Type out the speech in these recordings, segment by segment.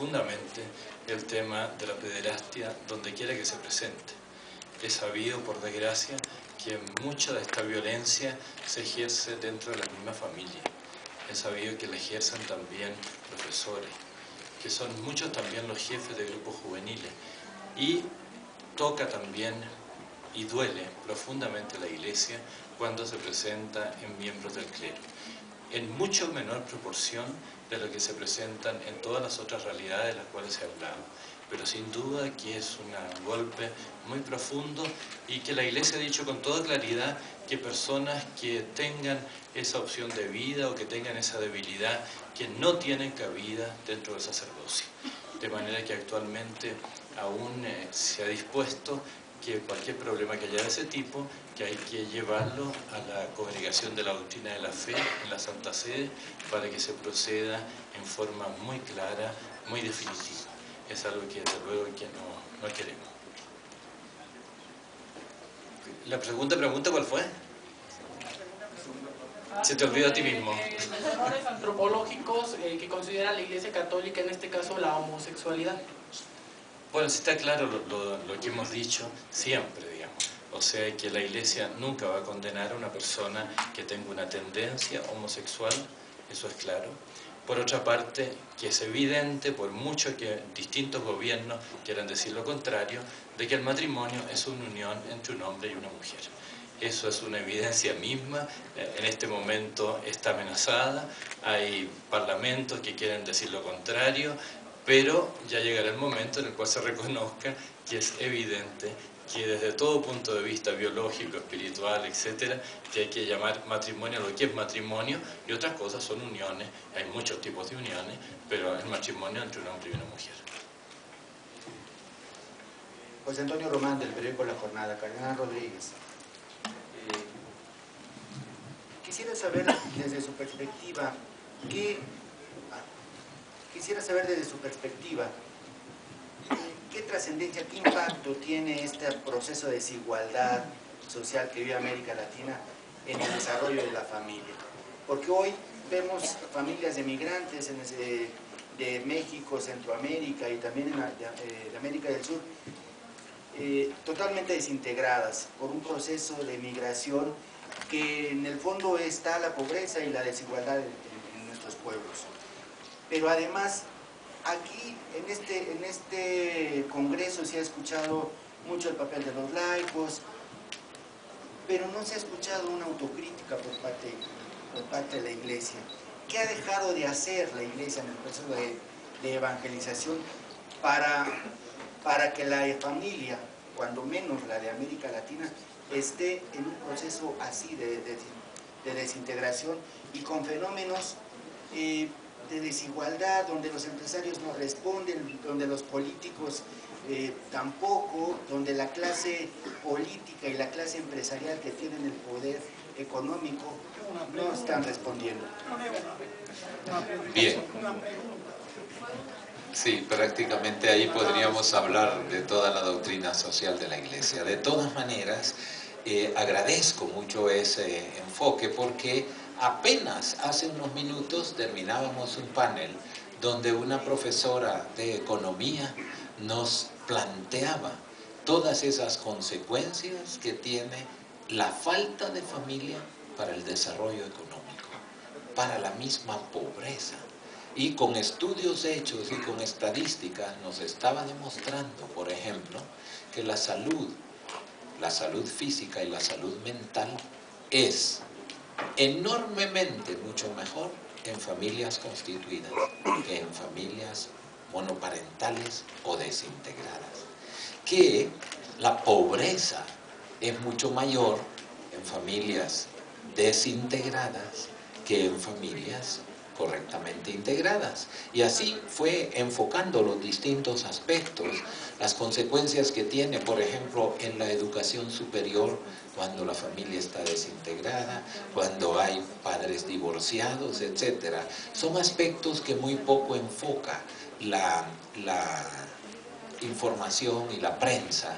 profundamente el tema de la pederastia donde quiera que se presente. Es sabido, por desgracia, que mucha de esta violencia se ejerce dentro de la misma familia. Es sabido que la ejercen también profesores, que son muchos también los jefes de grupos juveniles. Y toca también y duele profundamente la Iglesia cuando se presenta en miembros del clero, en mucho menor proporción de lo que se presentan en todas las otras realidades de las cuales se ha hablado. Pero sin duda que es un golpe muy profundo y que la Iglesia ha dicho con toda claridad que personas que tengan esa opción de vida o que tengan esa debilidad, que no tienen cabida dentro del sacerdocio. De manera que actualmente aún se ha dispuesto que cualquier problema que haya de ese tipo, que hay que llevarlo a la congregación de la doctrina de la fe en la Santa Sede para que se proceda en forma muy clara, muy definitiva. Es algo que desde luego que no queremos. ¿La segunda pregunta cuál fue? Se te olvidó a ti mismo. Los errores antropológicos que considera la Iglesia Católica, en este caso la homosexualidad. Bueno, sí está claro lo que hemos dicho siempre, digamos. O sea, que la Iglesia nunca va a condenar a una persona que tenga una tendencia homosexual, eso es claro. Por otra parte, que es evidente, por mucho que distintos gobiernos quieran decir lo contrario, de que el matrimonio es una unión entre un hombre y una mujer. Eso es una evidencia misma, en este momento está amenazada, hay parlamentos que quieren decir lo contrario, pero ya llegará el momento en el cual se reconozca que es evidente que desde todo punto de vista biológico, espiritual, etcétera, que hay que llamar matrimonio a lo que es matrimonio, y otras cosas son uniones. Hay muchos tipos de uniones, pero el matrimonio entre un hombre y una mujer. José Antonio Román, del periódico La Jornada. Cardenal Rodríguez, quisiera saber desde su perspectiva qué trascendencia, qué impacto tiene este proceso de desigualdad social que vive América Latina en el desarrollo de la familia. Porque hoy vemos familias de migrantes de México, Centroamérica y también de América del Sur totalmente desintegradas por un proceso de migración que en el fondo está la pobreza y la desigualdad en nuestros pueblos. Pero además, aquí en este congreso se ha escuchado mucho el papel de los laicos, pero no se ha escuchado una autocrítica por parte de la Iglesia. ¿Qué ha dejado de hacer la Iglesia en el proceso de evangelización para que la familia, cuando menos la de América Latina, esté en un proceso así de desintegración y con fenómenos de desigualdad, donde los empresarios no responden, donde los políticos tampoco, donde la clase política y la clase empresarial que tienen el poder económico no están respondiendo? Bien. Sí, prácticamente ahí podríamos hablar de toda la doctrina social de la Iglesia. De todas maneras, agradezco mucho ese enfoque porque apenas hace unos minutos terminábamos un panel donde una profesora de economía nos planteaba todas esas consecuencias que tiene la falta de familia para el desarrollo económico, para la misma pobreza. Y con estudios hechos y con estadísticas nos estaba demostrando, por ejemplo, que la salud física y la salud mental es enormemente mucho mejor en familias constituidas que en familias monoparentales o desintegradas. Que la pobreza es mucho mayor en familias desintegradas que en familias correctamente integradas. Y así fue enfocando los distintos aspectos, las consecuencias que tiene, por ejemplo, en la educación superior, cuando la familia está desintegrada, cuando hay padres divorciados, etc. Son aspectos que muy poco enfoca la información y la prensa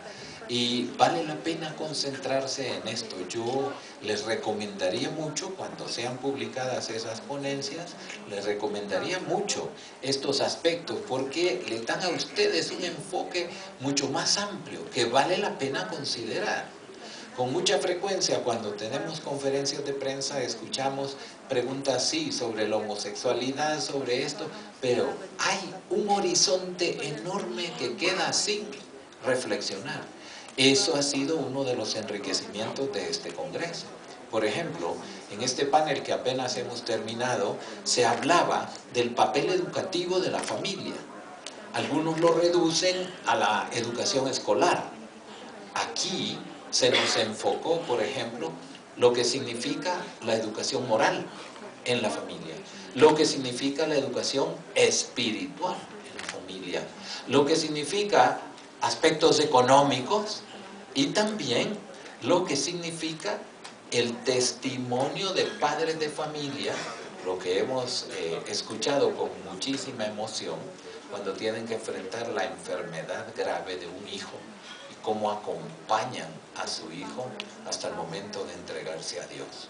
Y vale la pena concentrarse en esto. Yo les recomendaría mucho, cuando sean publicadas esas ponencias, les recomendaría mucho estos aspectos, porque le dan a ustedes un enfoque mucho más amplio, que vale la pena considerar. Con mucha frecuencia, cuando tenemos conferencias de prensa, escuchamos preguntas sí sobre la homosexualidad, sobre esto, pero hay un horizonte enorme que queda sin reflexionar. Eso ha sido uno de los enriquecimientos de este congreso. Por ejemplo, en este panel que apenas hemos terminado, se hablaba del papel educativo de la familia. Algunos lo reducen a la educación escolar. Aquí se nos enfocó, por ejemplo, lo que significa la educación moral en la familia, lo que significa la educación espiritual en la familia, lo que significa aspectos económicos y también lo que significa el testimonio de padres de familia, lo que hemos escuchado con muchísima emoción cuando tienen que enfrentar la enfermedad grave de un hijo y cómo acompañan a su hijo hasta el momento de entregarse a Dios.